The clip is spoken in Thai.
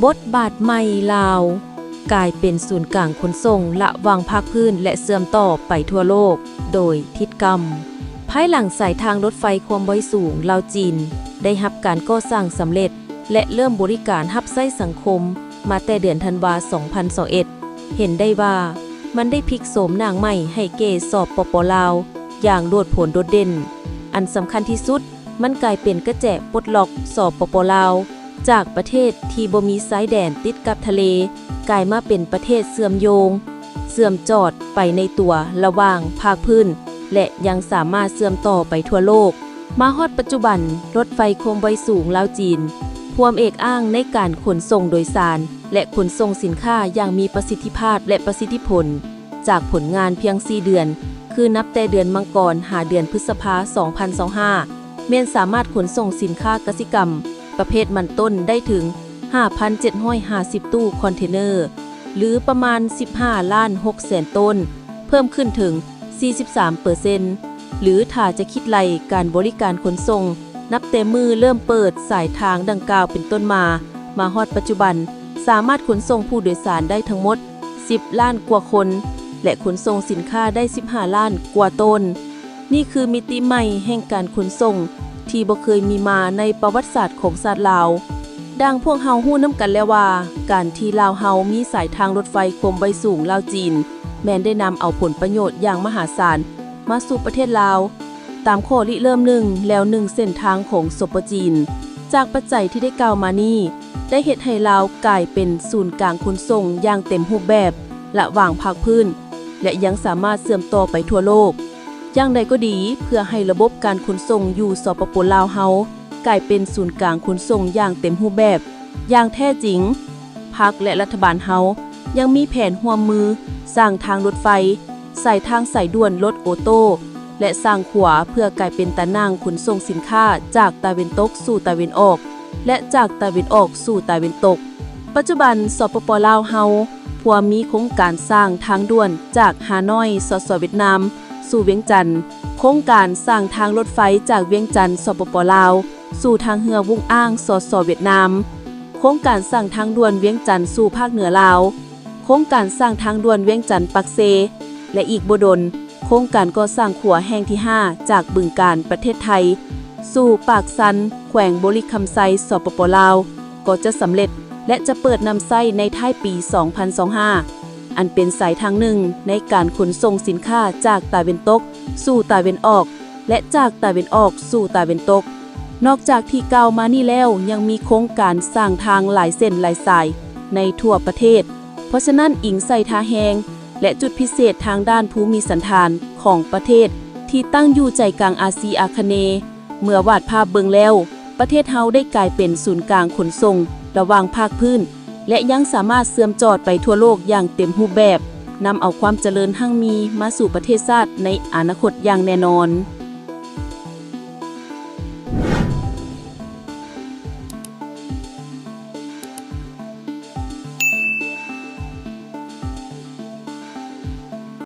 บทบาทใหม่ลาวกลายเป็นศูนย์กลางขนส่งระหว่างภาคพื้นและเชื่อมต่อไปทั่วโลกโดยทิศกรรมภายหลังสายทางรถไฟความไวสูงลาวจีนได้รับการก่อสร้างสำเร็จและเริ่มบริการรับใช้สังคมมาแต่เดือนธันวาคม 2021 เห็นได้ว่ามันได้พลิกโฉมนางใหม่ให้เกสปป.ลาวอย่างโดดผลโดดเด่นอันสำคัญที่สุดมันกลายเป็นกระแจปลดล็อกสปป.ลาวจากประเทศที่บ่มีชายแดนติดกับทะเลกลายมาเป็นประเทศเชื่อมโยงเชื่อมจอดไปในตัวระหว่างภาคพื้นและยังสามารถเชื่อมต่อไปทั่วโลกมาฮอดปัจจุบันรถไฟความไวสูงลาวจีนพวมเอกอ้างในการขนส่งโดยสารและขนส่งสินค้าอย่างมีประสิทธิภาพและประสิทธิผลจากผลงานเพียง 4 เดือนคือนับแต่เดือนมังกรหาเดือนพฤษภาคม 2025 แม้นสามารถขนส่งสินค้ากสิกรรมประเภทมันต้นได้ถึง 5,750 ตู้คอนเทนเนอร์หรือประมาณ 15.6 แสนต้นเพิ่มขึ้นถึง 43% หรือถ้าจะคิดไล่การบริการขนส่งนับแต่มือเริ่มเปิดสายทางดังกล่าวเป็นต้นมาฮอดปัจจุบันสามารถขนส่งผู้โดยสารได้ทั้งหมด 10 ล้านกว่าคนและขนส่งสินค้าได้ 15 ล้านกว่าต้นนี่คือมิติใหม่แห่งการขนส่งที่บ่เคยมีมาในประวัติศาสตร์ของชาติลาวดังพวกเฮาฮู้นำกันแล้วว่าการที่ลาวเฮามีสายทางรถไฟความไวสูงลาวจีนแม้นได้นำเอาผลประโยชน์อย่างมหาศาลมาสู่ประเทศลาวตามข้อริเริ่มแล้ว1เส้นทางของสปจีนจากปัจจัยที่ได้กล่าวมานี้ได้เฮ็ดให้ลาวกลายเป็นศูนย์กลางขนส่งอย่างเต็มรูปแบบระหว่างภาคพื้นและยังสามารถเชื่อมต่อไปทั่วโลกอย่างใดก็ดีเพื่อให้ระบบการขนส่งอยู่สปป.ลาวเฮากลายเป็นศูนย์กลางขนส่งอย่างเต็มรูปแบบอย่างแท้จริงพรรคและรัฐบาลเฮายังมีแผนร่วมมือสร้างทางรถไฟสายทางสายด่วนรถโอโต้และสร้างขวาเพื่อกลายเป็นตะนางขนส่งสินค้าจากตะวันตกสู่ตะวันออกและจากตะวันออกสู่ตะวันตกปัจจุบันสปป.ลาวเฮาพวมีโครงการสร้างทางด่วนจากฮานอยสสเวียดนามสู่เวียงจันทน์โครงการสร้างทางรถไฟจากเวียงจันทน์สปป.ลาวสู่ทางเรือวุ้งอ้างสสเวียดนามโครงการสร้างทางด่วนเวียงจันทน์สู่ภาคเหนือลาวโครงการสร้างทางด่วนเวียงจันทน์ปักเซและอีกบ่ดลโครงการก่อสร้างขัวแห่งที่ 5 จากบึงกาฬประเทศไทยสู่ปากซันแขวงบริคำไซสปป.ลาวก็จะสำเร็จและจะเปิดนำไส้ในท้ายปี 2025 อันเป็นสายทางหนึ่งในการขนส่งสินค้าจากตะวันตกสู่ตะวันออกและจากตะวันออกสู่ตะวันตกนอกจากที่กล่าวมานี่แล้วยังมีโครงการสร้างทางหลายเส้นหลายสายในทั่วประเทศเพราะฉะนั้นอิงใส่ท่าแฮงและจุดพิเศษทางด้านภูมิสันฐานของประเทศที่ตั้งอยู่ใจกลางอาซีอาคเนย์เมื่อวาดภาพเบิ่งแล้วประเทศเฮาได้กลายเป็นศูนย์กลางขนส่งระหว่างภาคพื้นและยังสามารถเชื่อมจอดไปทั่วโลกอย่างเต็มรูปแบบนำเอาความเจริญหั่งมีมาสู่ประเทศชาติในอนาคตอย่างแน่นอน